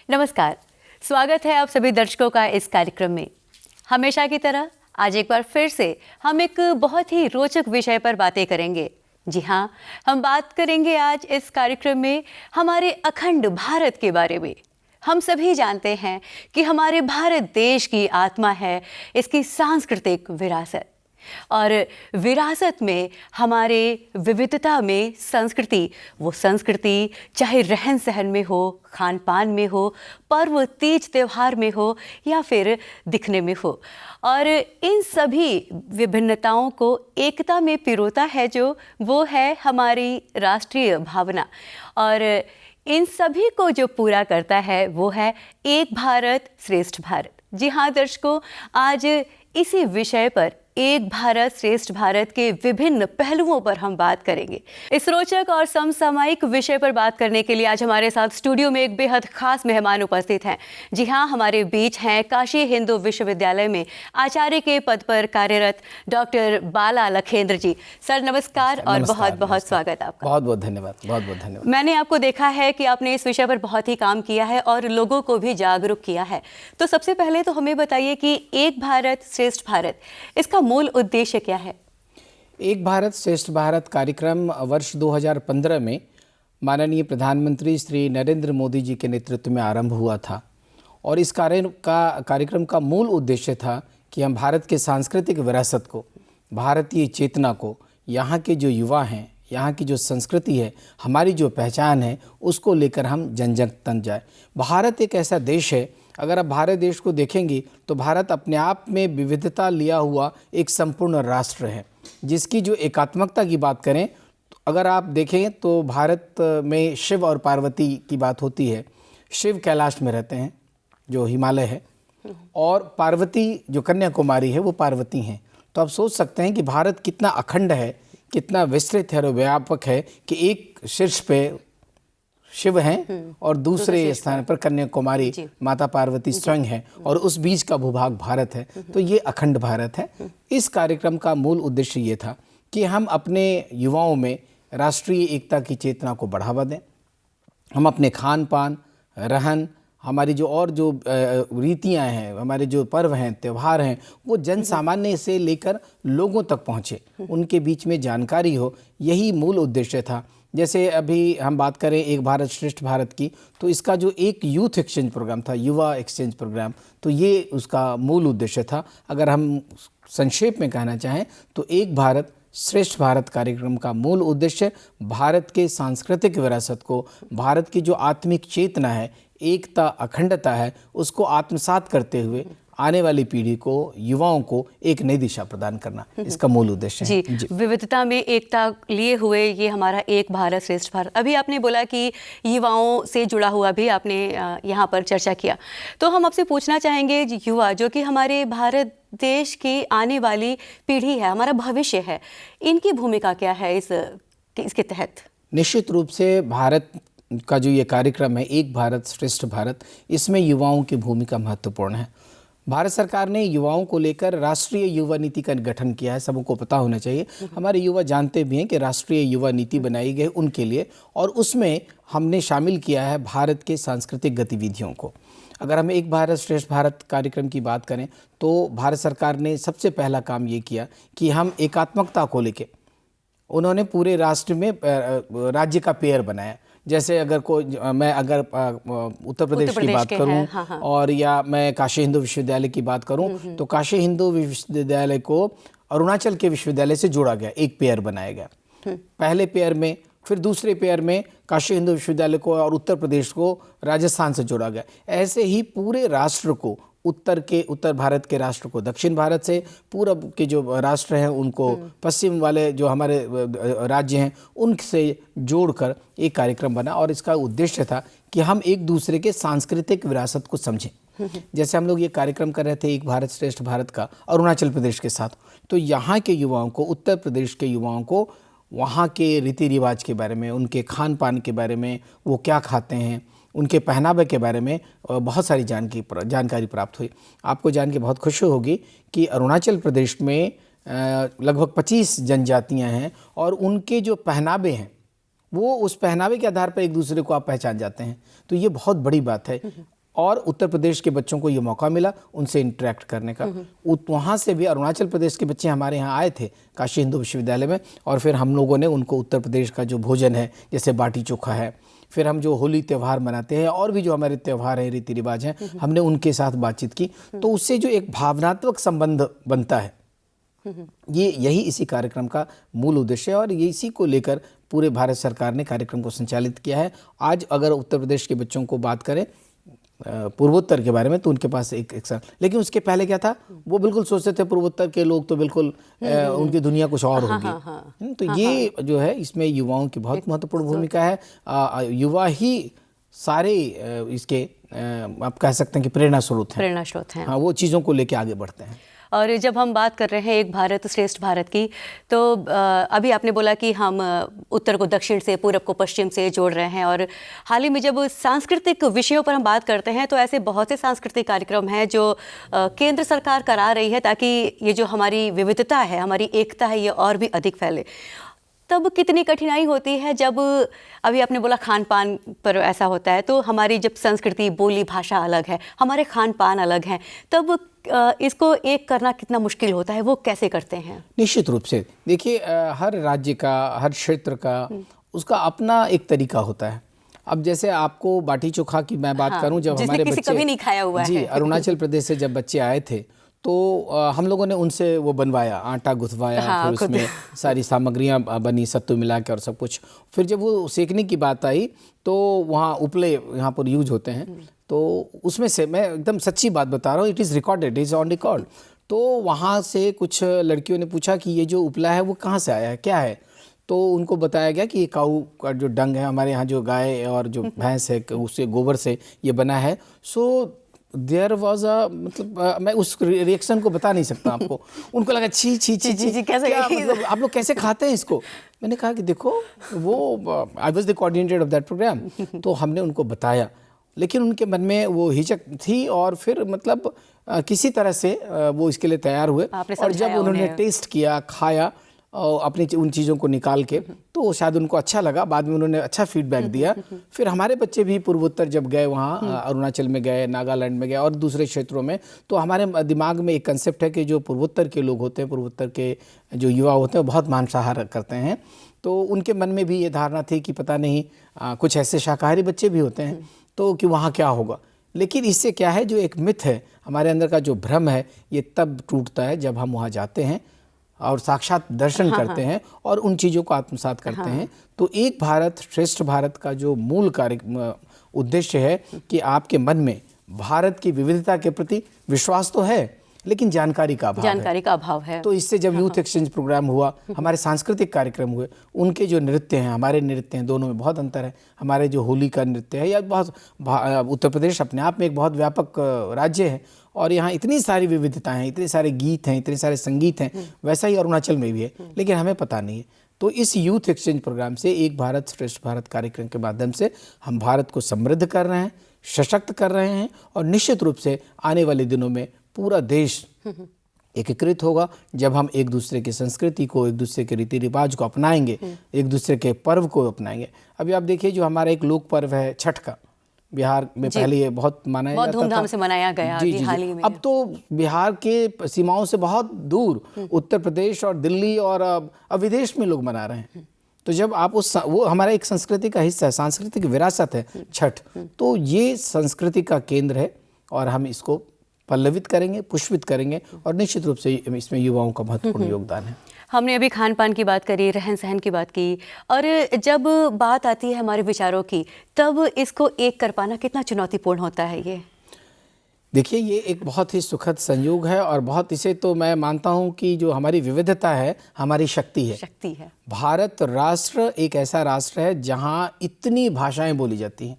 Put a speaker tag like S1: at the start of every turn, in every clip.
S1: नमस्कार, स्वागत है आप सभी दर्शकों का इस कार्यक्रम में। हमेशा की तरह आज एक बार फिर से हम एक बहुत ही रोचक विषय पर बातें करेंगे। जी हाँ, हम बात करेंगे आज इस कार्यक्रम में हमारे अखंड भारत के बारे में। हम सभी जानते हैं कि हमारे भारत देश की आत्मा है इसकी सांस्कृतिक विरासत, और विरासत में हमारे विविधता में संस्कृति, वो संस्कृति चाहे रहन सहन में हो, खान पान में हो, पर्व तीज त्योहार में हो या फिर दिखने में हो, और इन सभी विभिन्नताओं को एकता में पिरोता है जो वो है हमारी राष्ट्रीय भावना। और इन सभी को जो पूरा करता है वो है एक भारत श्रेष्ठ भारत। जी हाँ दर्शकों, आज इसी विषय पर एक भारत श्रेष्ठ भारत के विभिन्न पहलुओं पर हम बात करेंगे। इस रोचक और समसामयिक विषय पर बात करने के लिए आज हमारे साथ स्टूडियो में एक बेहद खास मेहमान उपस्थित हैं। जी हाँ, हमारे बीच हैं काशी हिंदू विश्वविद्यालय में आचार्य के पद पर कार्यरत डॉक्टर बाला लखेंद्र जी। सर नमस्कार और बहुत बहुत स्वागत आपका।
S2: बहुत बहुत धन्यवाद, बहुत बहुत धन्यवाद।
S1: मैंने आपको देखा है कि आपने इस विषय पर बहुत ही काम किया है और लोगों को भी जागरूक किया है। तो सबसे पहले तो हमें बताइए कि एक भारत श्रेष्ठ भारत, इसका मूल उद्देश्य क्या है?
S2: एक भारत श्रेष्ठ भारत कार्यक्रम वर्ष 2015 में माननीय प्रधानमंत्री श्री नरेंद्र मोदी जी के नेतृत्व में आरंभ हुआ था। और इस कार्यक्रम का मूल उद्देश्य था कि हम भारत के सांस्कृतिक विरासत को, भारतीय चेतना को, यहाँ के जो युवा हैं, यहाँ की जो संस्कृति है, हमारी जो पहचान है, उसको लेकर हम जन जन तक जाए। भारत एक ऐसा देश है, अगर आप भारत देश को देखेंगे तो भारत अपने आप में विविधता लिया हुआ एक संपूर्ण राष्ट्र है, जिसकी जो एकात्मकता की बात करें तो अगर आप देखें तो भारत में शिव और पार्वती की बात होती है। शिव कैलाश में रहते हैं जो हिमालय है, और पार्वती जो कन्याकुमारी है वो पार्वती हैं। तो आप सोच सकते हैं कि भारत कितना अखंड है, कितना विस्तृत है और व्यापक है कि एक शीर्ष पे शिव हैं और दूसरे स्थान पर कन्याकुमारी माता पार्वती स्वयं है, और उस बीच का भूभाग भारत है। तो ये अखंड भारत है। इस कार्यक्रम का मूल उद्देश्य ये था कि हम अपने युवाओं में राष्ट्रीय एकता की चेतना को बढ़ावा दें। हम अपने खान पान, रहन, हमारी जो और जो रीतियां हैं, हमारे जो पर्व हैं, त्यौहार हैं, वो जन सामान्य से लेकर लोगों तक पहुँचे, उनके बीच में जानकारी हो। यही मूल उद्देश्य था। जैसे अभी हम बात करें एक भारत श्रेष्ठ भारत की, तो इसका जो एक यूथ एक्सचेंज प्रोग्राम था, युवा एक्सचेंज प्रोग्राम, तो ये उसका मूल उद्देश्य था। अगर हम संक्षेप में कहना चाहें तो एक भारत श्रेष्ठ भारत कार्यक्रम का मूल उद्देश्य भारत के सांस्कृतिक विरासत को, भारत की जो आत्मिक चेतना है, एकता, अखंडता है, उसको आत्मसात करते हुए आने वाली पीढ़ी को, युवाओं को एक नई दिशा प्रदान करना इसका मूल उद्देश्य है।
S1: जी, विविधता में एकता लिए हुए ये हमारा एक भारत श्रेष्ठ भारत। अभी आपने बोला कि युवाओं से जुड़ा हुआ भी आपने यहाँ पर चर्चा किया, तो हम आपसे पूछना चाहेंगे युवा जो कि हमारे भारत देश की आने वाली पीढ़ी है, हमारा भविष्य है, इनकी भूमिका क्या है इसके तहत?
S2: निश्चित रूप से भारत का जो ये कार्यक्रम है एक भारत श्रेष्ठ भारत, इसमें युवाओं की भूमिका महत्वपूर्ण है। भारत सरकार ने युवाओं को लेकर राष्ट्रीय युवा नीति का गठन किया है। सबको पता होना चाहिए, हमारे युवा जानते भी हैं कि राष्ट्रीय युवा नीति बनाई गई उनके लिए, और उसमें हमने शामिल किया है भारत के सांस्कृतिक गतिविधियों को। अगर हम एक भारत श्रेष्ठ भारत कार्यक्रम की बात करें तो भारत सरकार ने सबसे पहला काम ये किया कि हम एकात्मकता को लेकर उन्होंने पूरे राष्ट्र में राज्य का पेयर बनाया। जैसे अगर मैं अगर उत्तर प्रदेश की बात करूं, हाँ। और या मैं काशी हिंदू विश्वविद्यालय की बात करूं, तो काशी हिंदू विश्वविद्यालय को अरुणाचल के विश्वविद्यालय से जोड़ा गया, एक पेयर बनाया गया। पहले पेयर में, फिर दूसरे पेयर में काशी हिंदू विश्वविद्यालय को और उत्तर प्रदेश को राजस्थान से जोड़ा गया। ऐसे ही पूरे राष्ट्र को, उत्तर भारत के राष्ट्र को दक्षिण भारत से, पूरब के जो राष्ट्र हैं उनको पश्चिम वाले जो हमारे राज्य हैं उनसे जोड़कर एक कार्यक्रम बना। और इसका उद्देश्य था कि हम एक दूसरे के सांस्कृतिक विरासत को समझें। जैसे हम लोग ये कार्यक्रम कर रहे थे एक भारत श्रेष्ठ भारत का अरुणाचल प्रदेश के साथ, तो यहाँ के युवाओं को, उत्तर प्रदेश के युवाओं को वहाँ के रीति रिवाज के बारे में, उनके खान पान के बारे में, वो क्या खाते हैं, उनके पहनावे के बारे में बहुत सारी जानकारी प्राप्त हुई। आपको जान के बहुत खुशी होगी कि अरुणाचल प्रदेश में लगभग 25 जनजातियां हैं, और उनके जो पहनावे हैं वो उस पहनावे के आधार पर एक दूसरे को आप पहचान जाते हैं। तो ये बहुत बड़ी बात है। और उत्तर प्रदेश के बच्चों को ये मौका मिला उनसे इंटरेक्ट करने का। वहाँ से भी अरुणाचल प्रदेश के बच्चे हमारे यहाँ आए थे काशी हिंदू विश्वविद्यालय में, और फिर हम लोगों ने उनको उत्तर प्रदेश का जो भोजन है जैसे बाटी चोखा है, फिर हम जो होली त्यौहार मनाते हैं और भी जो हमारे त्यौहार हैं, रीति रिवाज हैं, हमने उनके साथ बातचीत की। तो उससे जो एक भावनात्मक संबंध बनता है, यही इसी कार्यक्रम का मूल उद्देश्य है और ये इसी को लेकर पूरे भारत सरकार ने कार्यक्रम को संचालित किया है। आज अगर उत्तर प्रदेश के बच्चों को बात करें पूर्वोत्तर के बारे में तो उनके पास एक साल, लेकिन उसके पहले क्या था, वो बिल्कुल सोचते थे पूर्वोत्तर के लोग तो बिल्कुल उनकी दुनिया कुछ और होगी। तो ये जो है इसमें युवाओं की बहुत महत्वपूर्ण भूमिका है। युवा ही सारे इसके आप कह सकते हैं कि प्रेरणा स्रोत हैं। हाँ, वो चीज़ों को लेके आगे बढ़ते हैं।
S1: और जब हम बात कर रहे हैं एक भारत श्रेष्ठ भारत की, तो अभी आपने बोला कि हम उत्तर को दक्षिण से, पूरब को पश्चिम से जोड़ रहे हैं, और हाल ही में जब सांस्कृतिक विषयों पर हम बात करते हैं तो ऐसे बहुत से सांस्कृतिक कार्यक्रम हैं जो केंद्र सरकार करा रही है ताकि ये जो हमारी विविधता है, हमारी एकता है, ये और भी अधिक फैले। तब कितनी कठिनाई होती है जब अभी आपने बोला खान पान पर ऐसा होता है, तो हमारी जब संस्कृति, बोली, भाषा अलग है, हमारे खान पान अलग हैं, तब इसको एक करना कितना मुश्किल होता है, वो कैसे करते हैं?
S2: निश्चित रूप से देखिए, हर राज्य का, हर क्षेत्र का उसका अपना एक तरीका होता है। अब जैसे आपको बाटी चोखा की मैं बात करूं, जब हमारे बच्चे
S1: कभी नहीं खाया हुआ
S2: है, अरुणाचल प्रदेश से जब बच्चे आए थे तो हम लोगों ने उनसे वो बनवाया, आटा गुथवाया, फिर उसमें सारी सामग्रियां बनी, सत्तू मिला के और सब कुछ। फिर जब वो सेकने की बात आई तो वहाँ उपले यहाँ पर यूज होते हैं, तो उसमें से मैं एकदम सच्ची बात बता रहा हूँ, it is recorded, is on record. तो वहाँ से कुछ लड़कियों ने पूछा कि ये जो उपला है वो कहाँ से आया है, क्या है? तो उनको बताया गया कि ये काऊ का जो डंग है, हमारे यहाँ जो गाय और जो भैंस है उससे गोबर से ये बना है। सो देयर वॉज अ, मतलब मैं उस रिएक्शन को बता नहीं सकता आपको। उनको लगा छी छी छी छी,
S1: कैसे,
S2: मतलब आप लोग कैसे खाते हैं इसको? मैंने कहा कि देखो, वो I was the coordinator of that programme, तो हमने उनको बताया, लेकिन उनके मन में वो हिचक थी और फिर मतलब किसी तरह से वो इसके लिए तैयार हुए। और जब उन्होंने टेस्ट किया, खाया और अपनी उन चीज़ों को निकाल के, तो शायद उनको अच्छा लगा, बाद में उन्होंने अच्छा फीडबैक दिया। फिर हमारे बच्चे भी पूर्वोत्तर जब गए, वहाँ अरुणाचल में गए, नागालैंड में गए और दूसरे क्षेत्रों में, तो हमारे दिमाग में एक कंसेप्ट है कि जो पूर्वोत्तर के लोग होते हैं, पूर्वोत्तर के जो युवा होते हैं, वो बहुत मांसाहार करते हैं। तो उनके मन में भी ये धारणा थी कि पता नहीं कुछ ऐसे शाकाहारी बच्चे भी होते हैं, तो कि वहाँ क्या होगा। लेकिन इससे क्या है, जो एक मिथ है हमारे अंदर का, जो भ्रम है, ये तब टूटता है जब हम वहाँ जाते हैं और साक्षात दर्शन करते हैं और उन चीज़ों को आत्मसात करते हैं। तो एक भारत श्रेष्ठ भारत का जो मूल कार्य उद्देश्य है कि आपके मन में भारत की विविधता के प्रति विश्वास तो है, लेकिन जानकारी का अभाव है। तो इससे जब यूथ एक्सचेंज प्रोग्राम हुआ, हमारे सांस्कृतिक कार्यक्रम हुए, उनके जो नृत्य हैं, हमारे नृत्य हैं, दोनों में बहुत अंतर है। हमारे जो होली का नृत्य है, या बहुत उत्तर प्रदेश अपने आप में एक बहुत व्यापक राज्य है और यहाँ इतनी सारी विविधताएं हैं, इतने सारे गीत हैं, इतने सारे संगीत हैं, वैसा ही अरुणाचल में भी है, लेकिन हमें पता नहीं है। तो इस यूथ एक्सचेंज प्रोग्राम से, एक भारत श्रेष्ठ भारत कार्यक्रम के माध्यम से हम भारत को समृद्ध कर रहे हैं, सशक्त कर रहे हैं, और निश्चित रूप से आने वाले दिनों में पूरा देश एकीकृत होगा जब हम एक दूसरे की संस्कृति को, एक दूसरे के रीति रिवाज को अपनाएंगे, एक दूसरे के पर्व को अपनाएंगे। अभी आप देखिए, जो हमारा एक लोक पर्व है छठ का, बिहार में पहले ये बहुत मनाया जाता था, बहुत धूमधाम
S1: से मनाया गया।
S2: जी, हाल ही में अब तो बिहार के सीमाओं से बहुत दूर उत्तर प्रदेश और दिल्ली और अब विदेश में लोग मना रहे हैं। तो जब आप वो हमारा एक संस्कृति का हिस्सा है, सांस्कृतिक विरासत है छठ, तो ये संस्कृति का केंद्र है और हम इसको पल्लवित करेंगे, पुष्पित करेंगे, और निश्चित रूप से इसमें युवाओं का महत्वपूर्ण योगदान है।
S1: हमने अभी खान पान की बात करी, रहन सहन की बात की, और जब बात आती है हमारे विचारों की, तब इसको एक कर पाना कितना चुनौतीपूर्ण होता है। ये
S2: देखिए, ये एक बहुत ही सुखद संयोग है और बहुत, इसे तो मैं मानता हूँ कि जो हमारी विविधता है हमारी शक्ति है। भारत राष्ट्र एक ऐसा राष्ट्र है जहाँ इतनी भाषाएं बोली जाती हैं।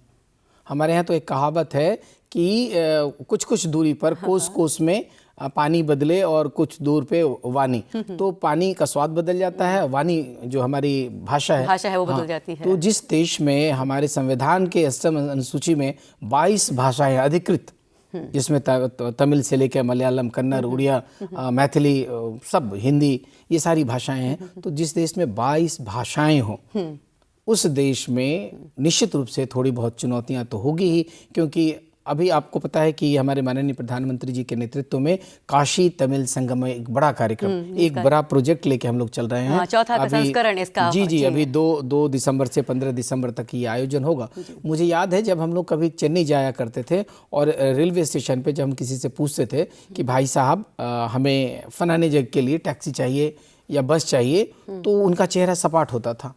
S2: हमारे यहाँ तो एक कहावत है कि कुछ कुछ दूरी पर कोस कोस में पानी बदले और कुछ दूर पे वानी, तो पानी का स्वाद बदल जाता है, वानी जो हमारी भाषा है
S1: वो बदल जाती है।
S2: तो जिस देश में हमारे संविधान के अष्टम अनुसूची में 22 भाषाएं अधिकृत, जिसमें तमिल से लेकर मलयालम, कन्नड़, उड़िया, मैथिली, सब, हिंदी, ये सारी भाषाएं हैं, तो जिस देश में 22 भाषाएं हों, उस देश में निश्चित रूप से थोड़ी बहुत चुनौतियां तो होगी ही, क्योंकि अभी आपको पता है कि हमारे माननीय प्रधानमंत्री जी के नेतृत्व में काशी तमिल संगम में एक बड़ा कार्यक्रम, एक बड़ा प्रोजेक्ट लेके हम लोग चल रहे हैं।
S1: चौथा संस्करण इसका।
S2: जी, अभी 2 दिसंबर से 15 दिसंबर तक ये आयोजन होगा। मुझे याद है जब हम लोग कभी चेन्नई जाया करते थे और रेलवे स्टेशन पे जब हम किसी से पूछते थे कि भाई साहब हमें फलाने जगह के लिए टैक्सी चाहिए या बस चाहिए, तो उनका चेहरा सपाट होता था।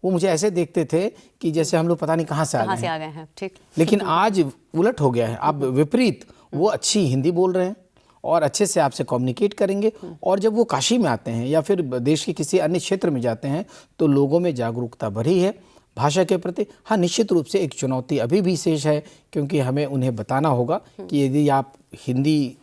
S2: वो मुझे ऐसे देखते थे कि जैसे हम लोग पता नहीं कहाँ से आ गए हैं। ठीक। लेकिन आज उलट हो गया है, अब विपरीत, वो अच्छी हिंदी बोल रहे हैं और अच्छे से आपसे कम्युनिकेट करेंगे। और जब वो काशी में आते हैं या फिर देश के किसी अन्य क्षेत्र में जाते हैं तो लोगों में जागरूकता बढ़ी है भाषा के प्रति। हाँ, निश्चित रूप से एक चुनौती अभी भी शेष है, क्योंकि हमें उन्हें बताना होगा कि यदि आप हिंदी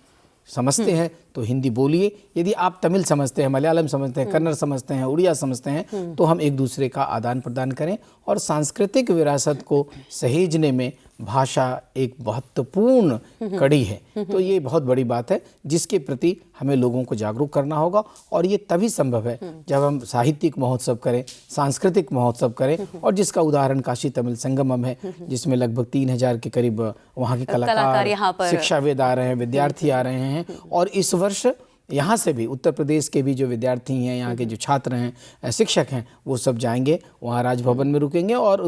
S2: समझते हैं तो हिंदी बोलिए, यदि आप तमिल समझते हैं, मलयालम समझते हैं, कन्नड़ समझते हैं, उड़िया समझते हैं, तो हम एक दूसरे का आदान प्रदान करें। और सांस्कृतिक विरासत को सहेजने में भाषा एक महत्वपूर्ण कड़ी है। तो ये बहुत बड़ी बात है जिसके प्रति हमें लोगों को जागरूक करना होगा। और ये तभी संभव है जब हम साहित्यिक महोत्सव करें, सांस्कृतिक महोत्सव करें, और जिसका उदाहरण काशी तमिल संगमम है, जिसमें लगभग 3000 के करीब वहाँ के कलाकार, शिक्षाविद आ रहे हैं, विद्यार्थी आ रहे हैं। और इस वर्ष यहाँ से भी उत्तर प्रदेश के भी जो विद्यार्थी हैं, यहाँ के जो छात्र हैं, शिक्षक हैं, वो सब जाएंगे वहाँ राजभवन में रुकेंगे और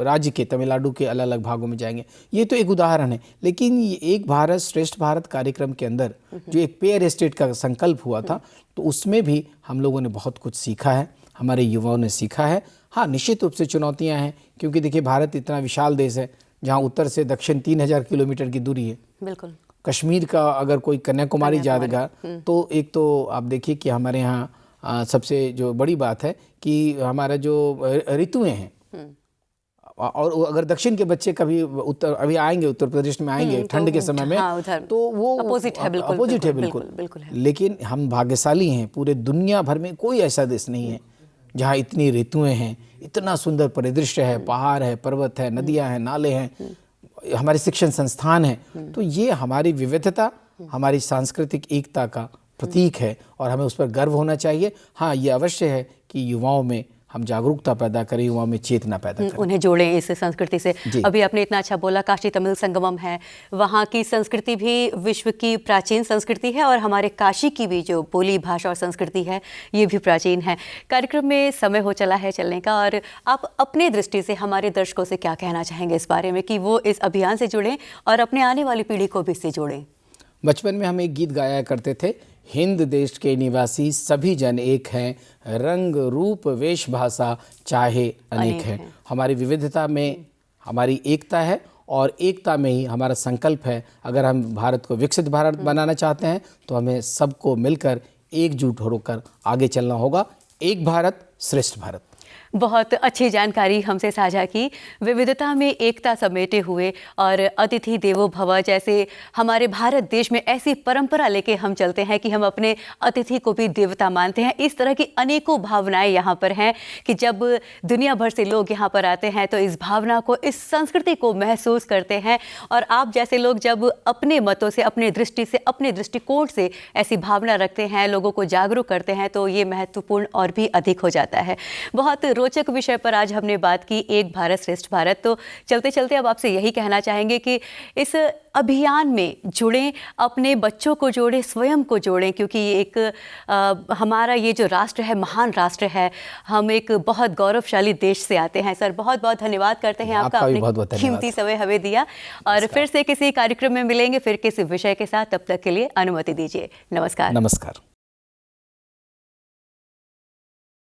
S2: राज्य के तमिलनाडु के अलग अलग भागों में जाएंगे। ये तो एक उदाहरण है। लेकिन ये एक भारत श्रेष्ठ भारत कार्यक्रम के अंदर जो एक पेयर स्टेट का संकल्प हुआ था, तो उसमें भी हम लोगों ने बहुत कुछ सीखा है, हमारे युवाओं ने सीखा है। हाँ, निश्चित रूप से चुनौतियाँ हैं, क्योंकि देखिए भारत इतना विशाल देश है जहाँ उत्तर से दक्षिण 3000 किलोमीटर की दूरी है। बिल्कुल। कश्मीर का अगर कोई कन्याकुमारी जाएगा तो एक तो आप देखिए कि हमारे यहाँ सबसे जो बड़ी बात है कि हमारा जो ऋतुएं हैं, और अगर दक्षिण के बच्चे कभी अभी आएंगे, उत्तर प्रदेश में आएंगे ठंड के समय में, तो वो अपोजिट है बिल्कुल। लेकिन हम भाग्यशाली हैं, पूरे दुनिया भर में कोई ऐसा देश नहीं है जहाँ इतनी ऋतुएं हैं, इतना सुंदर परिदृश्य है, पहाड़ है, पर्वत है, नदियाँ हैं, नाले हैं, हमारे शिक्षण संस्थान हैं। तो ये हमारी विविधता, हमारी सांस्कृतिक एकता का प्रतीक है और हमें उस पर गर्व होना चाहिए। हाँ, ये अवश्य है कि युवाओं में हम जागरूकता पैदा करें, युवाओं में चेतना पैदा करें,
S1: उन्हें जोड़ें इस संस्कृति से। अभी आपने इतना अच्छा बोला, काशी तमिल संगमम है, वहाँ की संस्कृति भी विश्व की प्राचीन संस्कृति है और हमारे काशी की भी जो बोली, भाषा और संस्कृति है, ये भी प्राचीन है। कार्यक्रम में समय हो चला है चलने का, और आप अपने दृष्टि से हमारे दर्शकों से क्या कहना चाहेंगे इस बारे में कि वो इस अभियान से जुड़ें और अपने आने वाली पीढ़ी को भी इससे जोड़ें?
S2: बचपन में हम एक गीत गाया करते थे, हिंद देश के निवासी सभी जन एक हैं, रंग रूप वेशभाषा चाहे अनेक है। हमारी विविधता में हमारी एकता है और एकता में ही हमारा संकल्प है। अगर हम भारत को विकसित भारत बनाना चाहते हैं तो हमें सबको मिलकर एकजुट होकर आगे चलना होगा। एक भारत श्रेष्ठ भारत।
S1: बहुत अच्छी जानकारी हमसे साझा की, विविधता में एकता समेटे हुए, और अतिथि देवो भव जैसे हमारे भारत देश में ऐसी परंपरा लेके हम चलते हैं कि हम अपने अतिथि को भी देवता मानते हैं। इस तरह की अनेकों भावनाएं यहाँ पर हैं कि जब दुनिया भर से लोग यहाँ पर आते हैं तो इस भावना को, इस संस्कृति को महसूस करते हैं। और आप जैसे लोग जब अपने मतों से, अपने दृष्टि से, अपने दृष्टिकोण से ऐसी भावना रखते हैं, लोगों को जागरूक करते हैं, तो ये महत्वपूर्ण और भी अधिक हो जाता है। बहुत रोचक विषय पर आज हमने बात की, एक भारत श्रेष्ठ भारत। तो चलते चलते अब आपसे यही कहना चाहेंगे कि इस अभियान में जुड़ें, अपने बच्चों को जोड़ें, स्वयं को जोड़ें, क्योंकि ये एक हमारा ये जो राष्ट्र है, महान राष्ट्र है, हम एक बहुत गौरवशाली देश से आते हैं। सर, बहुत बहुत धन्यवाद करते हैं आपका, अपने कीमती समय हमें दिया। और फिर से किसी कार्यक्रम में मिलेंगे, फिर किसी विषय के साथ। तब तक के लिए अनुमति दीजिए। नमस्कार।
S2: नमस्कार।